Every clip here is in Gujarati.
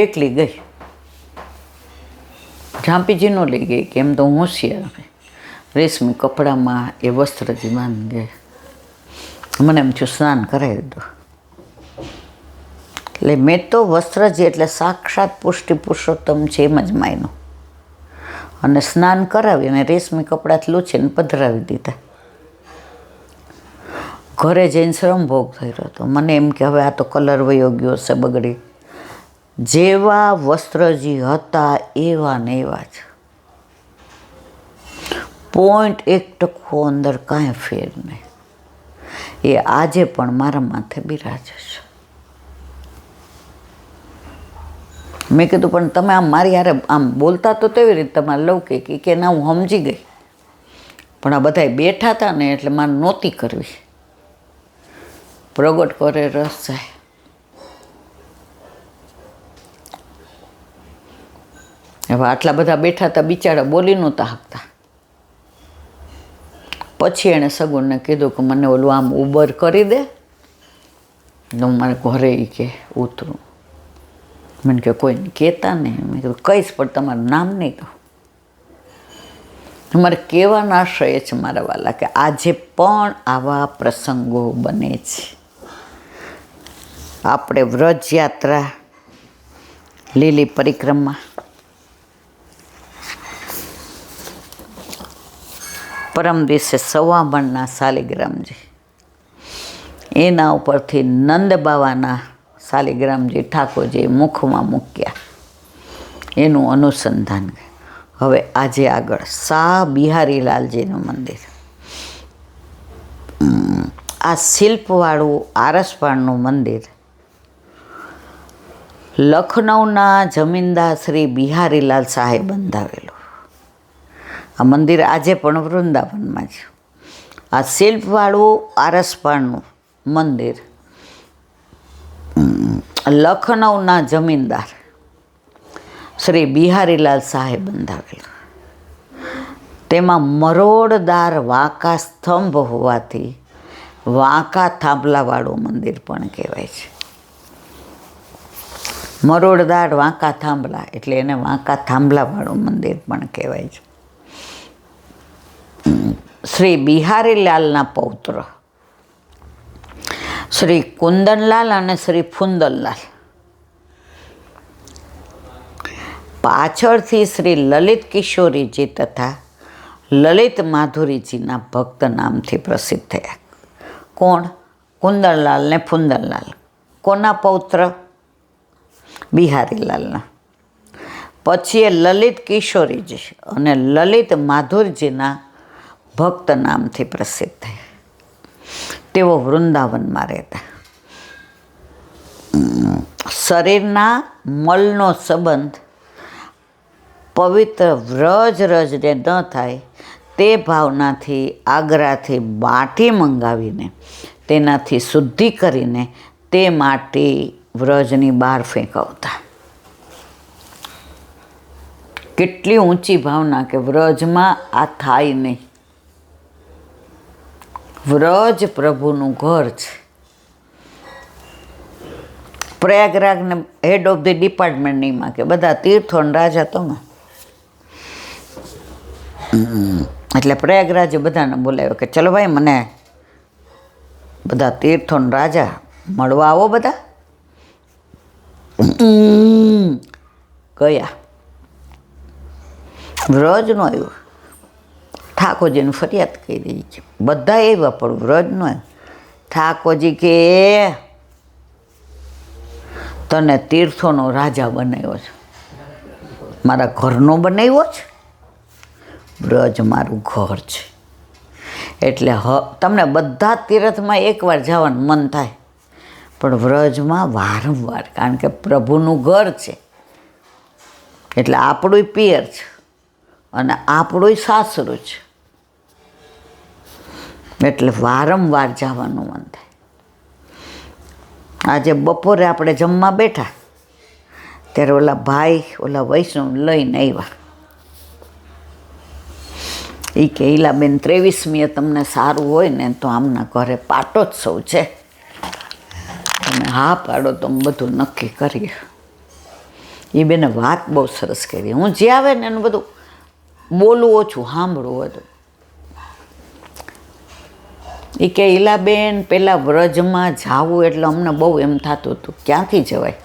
એકલી ગઈ, ઝાંપીજી ન લઈ ગઈ કે એમ તો હોશિયાર રેશમી કપડામાં એ વસ્ત્રજી બાંધી ગઈ. મને એમ થયું સ્નાન કરાવી દીધું. એટલે મેં તો વસ્ત્રજી એટલે સાક્ષાત પુષ્ટિ પુરુષોત્તમ છે એમ જ માયનું, અને સ્નાન કરાવી અને રેશમી કપડાથી લૂછીને પધરાવી દીધા. ઘરે જઈને શ્રમ ભોગ થયો હતો. મને એમ કે હવે આ તો કલર વયો ગયો છે બગડી. જેવા વસ્ત્રજી હતા એવા ને એવા જ, 0.1% અંદર કાંઈ ફેર નહીં. એ આજે પણ મારા માથે બિરાજે છે. મેં કીધું પણ તમે આમ મારી યારે આમ બોલતા તો તેવી રીતે તમારે લૌકિક કે ના, હું સમજી ગઈ, પણ આ બધા બેઠા હતા ને એટલે મારે નહોતી કરવી. પ્રગટ કરે રસ જાય. હવે આટલા બધા બેઠા હતા, બિચારા બોલી નહોતા શકતા. પછી એણે સગુણને કીધું કે મને ઓલું આમ ઉબર કરી દે, હું મારે ઘરે કે ઉતરું. મને કે કોઈને કહેતા નહીં. મેં કીધું કહીશ પણ તમારું નામ નહીં કહું. મારે કહેવાનો આશ્રય છે મારા વાલા કે આજે પણ આવા પ્રસંગો બને છે. આપણે વ્રજ યાત્રા, લીલી પરિક્રમા, પરમ દિવસે 1.25 મણના શાલિગ્રામજી, એના ઉપરથી નંદ બાવાના શાલિગ્રામજી ઠાકોરજી મુખમાં મૂક્યા, એનું અનુસંધાન. હવે આજે આગળ શાહ બિહારીલાલજીનું મંદિર, આ શિલ્પવાળું આરસપાળનું મંદિર લખનૌના જમીનદાર શ્રી બિહારીલાલ શાહે બંધાવેલું. આ મંદિર આજે પણ વૃંદાવનમાં છે. આ શિલ્પવાળું આરસપાળનું મંદિર લખનૌના જમીનદાર શ્રી બિહારીલાલ શાહે બંધાવેલું. તેમાં મરોડદાર વાંકા સ્તંભ હોવાથી વાંકા થાંભલાવાળું મંદિર પણ કહેવાય છે. મરોડદાર વાંકા થાંભલા એટલે એને વાંકા થાંભલાવાળું મંદિર પણ કહેવાય છે. શ્રી બિહારીલાલના પૌત્ર શ્રી કુંદનલાલ અને શ્રી ફુંદનલાલ, પાછળથી શ્રી લલિત કિશોરીજી તથા લલિત માધુરીજીના ભક્ત નામથી પ્રસિદ્ધ થયા. કોણ? કુંદનલાલ ને ફુંદનલાલ. કોના પૌત્ર? બિહારીલાલના. પછી એ લલિત કિશોરીજી અને લલિત માધુરીજીના ભક્ત નામથી પ્રસિદ્ધ થયા. તેઓ વૃંદાવનમાં રહેતા. શરીરના મલનો સંબંધ પવિત્ર વ્રજ રજને ન થાય તે ભાવનાથી આગ્રાથી માટી મંગાવીને તેનાથી શુદ્ધિ કરીને તે માટી વ્રજની બહાર ફેંકવતા. કેટલી ઊંચી ભાવના કે વ્રજમાં આ થાય નહીં. વ્રજ પ્રભુનું ઘર છે. પ્રયાગરાજને હેડ ઓફ ધી ડિપાર્ટમેન્ટ નહીં માં કે બધા તીર્થોન રાજા તમે. એટલે પ્રયાગરાજે બધાને બોલાવ્યો કે ચલો ભાઈ મને બધા તીર્થોન રાજા મળવા આવો બધા. ગયા. વ્રજ નો આવ્યો. ઠાકોરજીને ફરિયાદ કરી છે. બધા એવા પણ વ્રજ નો આવ્યો. ઠાકોરજી કે તને તીર્થોનો રાજા બનાવ્યો છે, મારા ઘરનો બનાવ્યો છે. વ્રજ મારું ઘર છે. એટલે તમને બધા તીર્થમાં એકવાર જવાનું મન થાય, પણ વ્રજમાં વારંવાર, કારણ કે પ્રભુનું ઘર છે. એટલે આપણું પિયર છે અને આપણું સાસરું છે. એટલે વારંવાર જવાનું મન થાય. આજે બપોરે આપણે જમવા બેઠા ત્યારે ઓલા ભાઈ ઓલા વૈષ્ણવ લઈને આવ્યા. એ કે ઈલાબેન 23મીએ તમને સારું હોય ને તો આમના ઘરે પાટોત્સવ છે, તમે હા પાડો તો બધું નક્કી કરીએ. એ બેને વાત બહુ સરસ કરી. હું જે આવે ને એનું બધું બોલું ઓછું, સાંભળવું બધું. એ કે ઈલાબેન પેલા વ્રજમાં જાવું એટલે અમને બહુ એમ થતું હતું ક્યાંથી જવાય.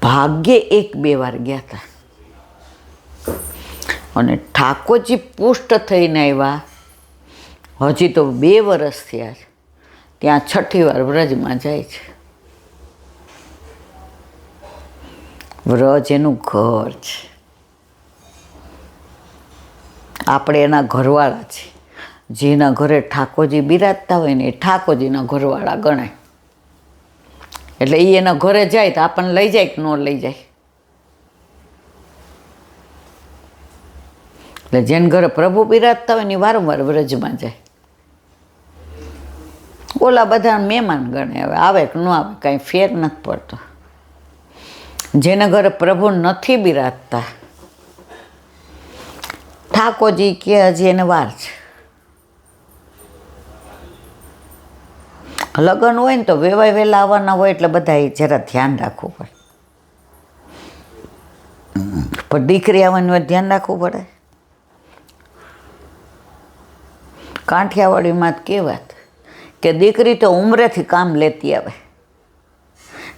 ભાગ્યે 1-2 વાર ગયા હતા અને ઠાકોરજી પુષ્ટ થઈને આવ્યા. હજી તો 2 વર્ષ થયા છે, ત્યાં 6ઠી વાર વ્રજમાં જાય છે. વ્રજ એનું ઘર છે, આપણે એના ઘરવાળા છીએ. જેના ઘરે ઠાકોરજી બિરાજતા હોય ને એ ઠાકોરજીના ઘરવાળા ગણાય. એટલે એ એના ઘરે જાય તો આપણને લઈ જાય કે ન લઈ જાય. એટલે જેને ઘરે પ્રભુ બિરાજતા હોય ને એ વારંવાર વ્રજમાં જાય. ઓલા બધા મહેમાન ગણે, હવે આવે કે ન આવે કાંઈ ફેર નથી પડતો. જેને ઘરે પ્રભુ નથી બિરાજતા, ઠાકોરજી કે હજી એને વાર છે. લગ્ન હોય ને તો વેવાય વહેલા આવવાના હોય એટલે બધા જરા ધ્યાન રાખવું પડે. પણ દીકરી આવવાની હોય ધ્યાન રાખવું પડે. કાંઠિયાવાડીમાં કહેવાત કે દીકરી તો ઉંમરેથી કામ લેતી આવે.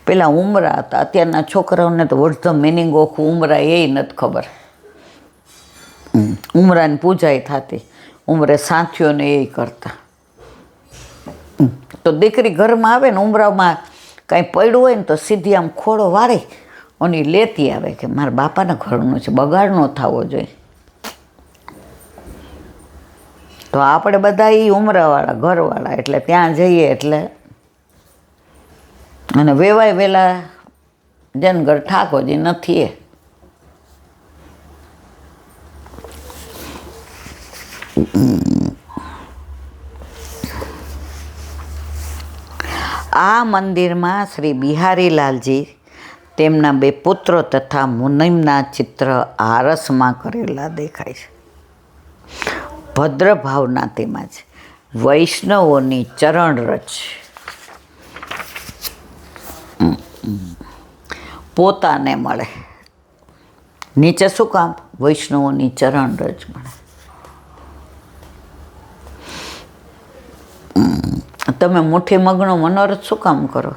પેલા ઉમરા હતા, અત્યારના છોકરાઓને તો વોટ્સ ધ મિનિંગ ઓફ ઉમરા એ નથી ખબર. ઉમરાની પૂજા થતી, ઉમરે સાથીઓને એ કરતા. તો દીકરી ઘરમાં આવે ને ઉમરામાં કાંઈ પડ્યું હોય ને તો સીધી આમ ખોળો વાળી અને લેતી આવે કે મારા બાપાના ઘરનું છે, બગાડ ન થવો જોઈએ. તો આપણે બધા એ ઉમરાવાળા ઘરવાળા એટલે ત્યાં જઈએ એટલે. અને વેવાય વેલા જેન ઘર ઠાકોરજી નથી એ આ મંદિરમાં શ્રી બિહારીલાલજી તેમના 2 પુત્રો તથા મુનિમના ચિત્ર આરસમાં કરેલા દેખાય છે. ભદ્ર ભાવના તેમજ વૈષ્ણવોની ચરણરજ પોતાને મળે. નીચે શું કામ? વૈષ્ણવોની ચરણરજ મળે. તમે મુઠ્ઠી મગનો મનોરથ શું કામ કરો?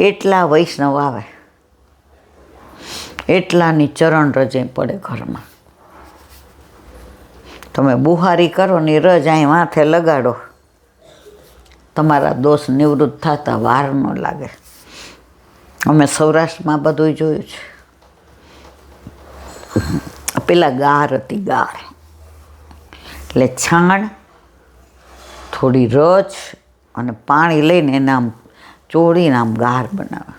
એટલા વૈષ્ણવ આવે, એટલાની ચરણ રજે પડે ઘરમાં. તમે બુહારી કરો ને રજ અહીં માથે લગાડો, તમારા દોષ નિવૃત્ત થતા વાર ન લાગે. અમે સૌરાષ્ટ્રમાં બધું જોયું છે. પેલા ગાર હતી, ગાર એટલે છાણ, થોડી રજ અને પાણી લઈને એને આમ ચોળીને આમ ગાર બનાવે.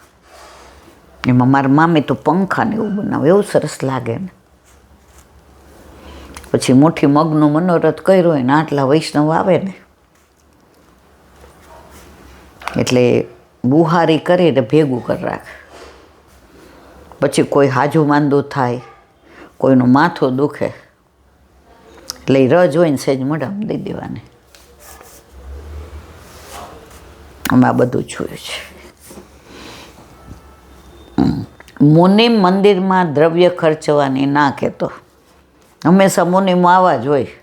એમાં મારા મામી તો પંખાને એવું બનાવે, એવું સરસ લાગે ને. પછી મુઠ્ઠી મગનો મનોરથ કર્યો હોય ને આટલા વૈષ્ણવ આવે ને એટલે બુહારી કરીને ભેગું કરી રાખે. પછી કોઈ હાજુ માંદું થાય, કોઈનું માથું દુખે એટલે રજ હોય ને સહેજ મોઢામાં દઈ દેવાની. અમે આ બધું જોયું છે. મુનિમ મંદિરમાં દ્રવ્ય ખર્ચવાની ના કહેતો, હંમેશા મુનિમાં આવા જ હોય.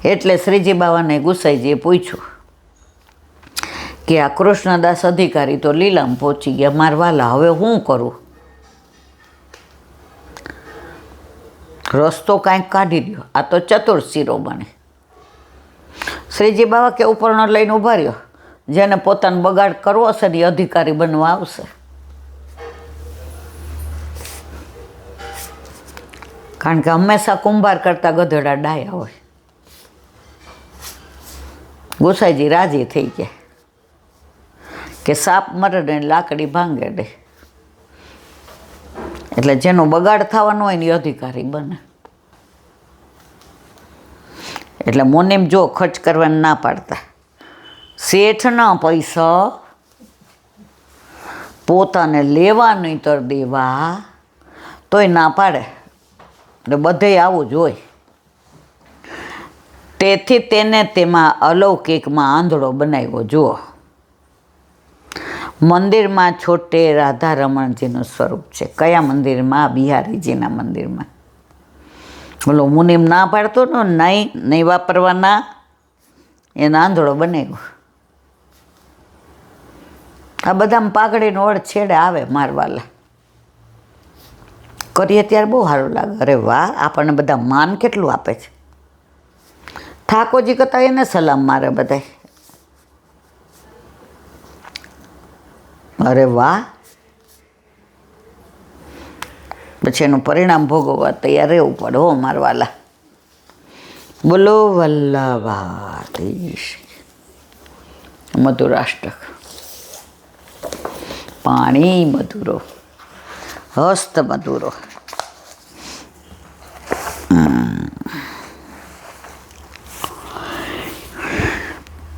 એટલે શ્રીજી બાવાને ગુસાઈજીએ પૂછ્યું કે આ કૃષ્ણદાસ અધિકારી તો લીલામાં પહોંચી ગયા, મારા વાલા હવે હું કરું? રસ્તો કાંઈક કાઢી દો, આ તો ચતુર શિરોમણી. શ્રીજી બાવા કે ઉપરનો લઈને ઊભા રહ્યો, જેને પોતાનો બગાડ કરવો હશે ને એ અધિકારી બનવા આવશે. કારણ કે હંમેશા કુંભાર કરતા ગધેડા ડાયા હોય. ગોસાઈજી રાજી થઈ ગયા કે સાપ મરે ને લાકડી ભાંગે દે, એટલે જેનો બગાડ થવાનો હોય ને એ અધિકારી બને. એટલે મોનેમ જો ખર્ચ કરવાને ના પાડતા, શેઠના પૈસા પોતાને લેવા નહીંતર દેવા તોય ના પાડે. એટલે બધે આવું જ હોય. તેથી તેને તેમાં અલૌકિકમાં આંધળો બનાવ્યો. જુઓ, મંદિરમાં છોટે રાધા રમણજીનું સ્વરૂપ છે. કયા મંદિરમાં? બિહારીજીના મંદિરમાં. બોલો, મુનિમ ના પાડતો ને નહીં વાપરવાના, એનો આંધળો બનાવ્યો. આ બધામાં પાઘડીનો વડ છેડે આવે મારવાલા. કરીએ ત્યારે બહુ સારું લાગે. અરે વાહ, આપણને બધા માન કેટલું આપે છે. ઠાકોરજી કરતાં એને સલામ મારે બધા. અરે વાહ. પછી એનું પરિણામ ભોગવવા તૈયાર રહેવું પડે હો મારવાલા. બોલો વલ્લભાધીશ. મધુરાષ્ટક. પાણી મધુરો, હસ્ત મધુરો.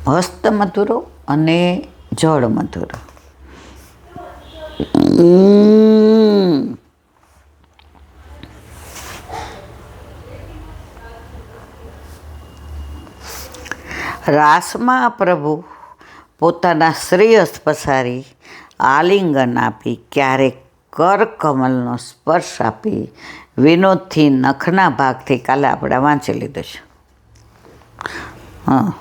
હસ્ત મધુરો અને જળ મધુરો. રાસમાં પ્રભુ પોતાના શ્રેયસ પસારી આલિંગન આપી, ક્યારેક કરકમલનો સ્પર્શ આપી, વિનોદથી નખના ભાગથી, કાલે આપણે વાંચી લીધું છે. હા,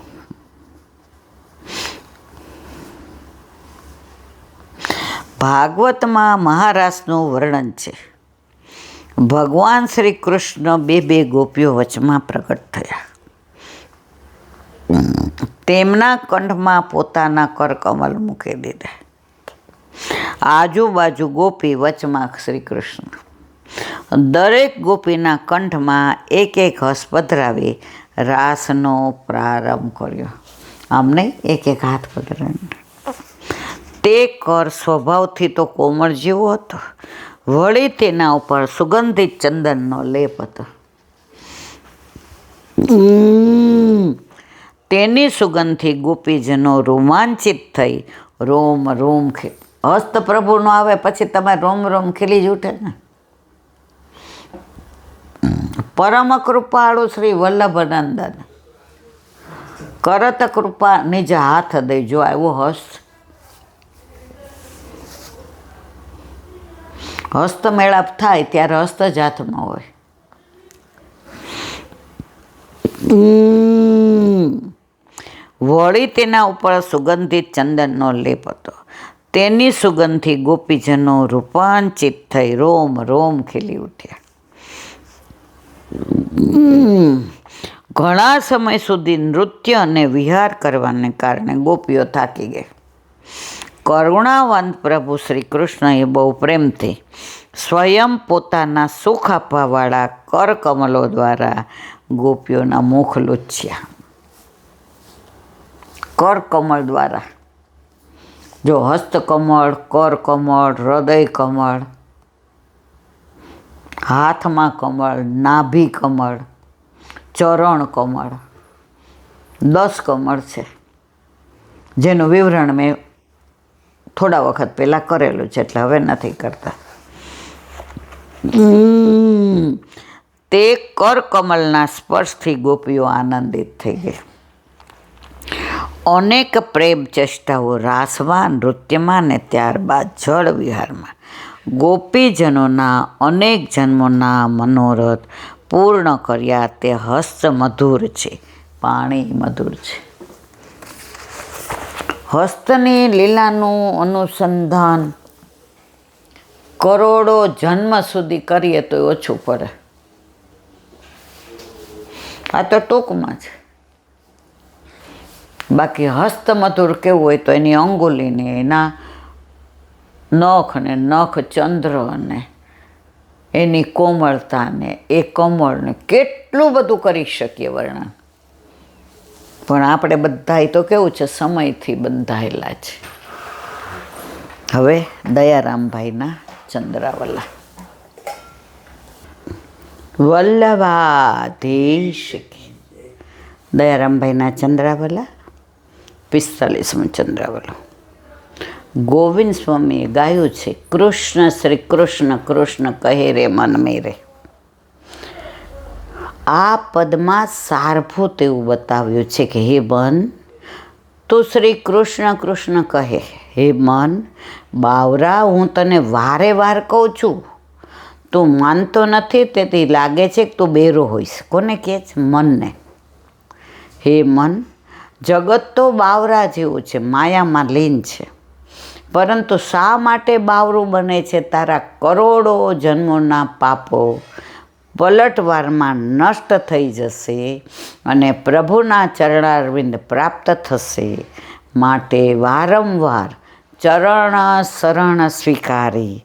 ભાગવતમાં મહારાસનું વર્ણન છે. ભગવાન શ્રી કૃષ્ણ બે ગોપીઓ વચમાં પ્રગટ થયા. તેમના કંઠમાં પોતાના કરકમલ મૂકી દીધા. આજુબાજુ ગોપી, વચમાં શ્રી કૃષ્ણ. દરેક ગોપીના કંઠમાં એક હસ પધરાવી રાસનો પ્રારંભ કર્યો. આમને એક હાથ પધરાવી. તે કર સ્વભાવથી તો કોમળ જેવો હતો, વળી તેના ઉપર સુગંધિત ચંદનનો લેપ હતો. તેની સુગંધથી ગોપીજનો રોમાંચિત થઈ રોમ રોમ હસ્ત પ્રભુનો આવે પછી તમે રોમ રોમ ખીલી જ ઉઠે ને. પરમ કૃપાળુ શ્રી વલ્લભનંદન કરત કૃપા નિજ હાથ દઈ. જો આવ્યો હસ્ત. હસ્ત મેળાપ થાય ત્યારે હસ્ત જ હાથમાં હોય. વળી તેના ઉપર સુગંધિત ચંદનનો લેપ હતો. તેની સુગંધથી ગોપીજનો રૂપાંચિત થઈ રોમ રોમ ખીલી ઉઠ્યા. ઘણા સમય સુધી નૃત્ય અને વિહાર કરવાને કારણે ગોપીઓ થાકી ગઈ. કરુણાવંત પ્રભુ શ્રી કૃષ્ણએ બહુ પ્રેમથી સ્વયં પોતાના સુખ આપવાવાળા કરકમલો દ્વારા ગોપીઓના મુખ લૂછ્યા. કરકમળ દ્વારા. જો હસ્તકમળ, કરકમળ, હૃદય કમળ, હાથમાં કમળ, નાભી કમળ, ચરણ કમળ, 10 કમળ છે, જેનું વિવરણ મેં થોડા વખત પહેલાં કરેલું છે, એટલે હવે નથી કરતા. તે કરકમલના સ્પર્શથી ગોપીઓ આનંદિત થઈ ગઈ. અનેક પ્રેમ ચેષ્ટાઓ રાસમાં, નૃત્યમાં ને ત્યારબાદ જળ વિહારમાં ગોપીજનોના અનેક જન્મોના મનોરથ પૂર્ણ કર્યા. તે હસ્ત મધુર છે, પાણી મધુર છે. હસ્તની લીલાનું અનુસંધાન કરોડો જન્મ સુધી કરીએ તો ઓછું પડે. આ તો ટૂંકમાં છે. બાકી હસ્તમધુર કેવું હોય તો એની અંગુલીને, એના નખ ને નખ ચંદ્ર ને એની કોમળતા ને એ કમળને કેટલું બધું કરી શકીએ વર્ણન. પણ આપણે બધા તો કેવું છે, સમયથી બંધાયેલા છે. હવે દયારામભાઈના ચંદ્રાવલા. વલ્લભાધીશ દયારામભાઈના ચંદ્રાવલા 45મું ચંદ્રાવલું. ગોવિંદ સ્વામીએ ગાયું છે, કૃષ્ણ શ્રી કૃષ્ણ કૃષ્ણ કહે રે મન મેરે. આ પદમાં સારભૂત એવું બતાવ્યું છે કે હે બન, તું શ્રી કૃષ્ણ કૃષ્ણ કહે, હે મન, બાવરા, હું તને વારે વાર કહું છું, તું માનતો નથી, તેથી લાગે છે કે તું બેરો હોઈશ. કોને કહે છે? મનને. હે મન, જગત તો બાવરા જેવું છે, માયામાં લીન છે. પરંતુ શા માટે બાવરું બને છે? તારા કરોડો જન્મોના પાપો પલટવારમાં નષ્ટ થઈ જશે અને પ્રભુના ચરણારવિંદ પ્રાપ્ત થશે. માટે વારંવાર ચરણ શરણ સ્વીકારી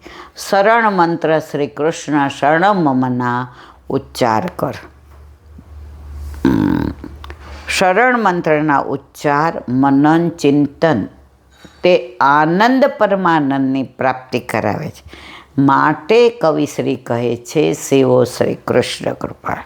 શરણ મંત્ર શ્રી કૃષ્ણ શરણમ મમના ઉચ્ચાર કર. શરણ મંત્રના ઉચ્ચાર, મનન, ચિંતન તે આનંદ પરમાનંદની પ્રાપ્તિ કરાવે છે. માટે કવિશ્રી કહે છે, સેવો શ્રી કૃષ્ણ કૃપા.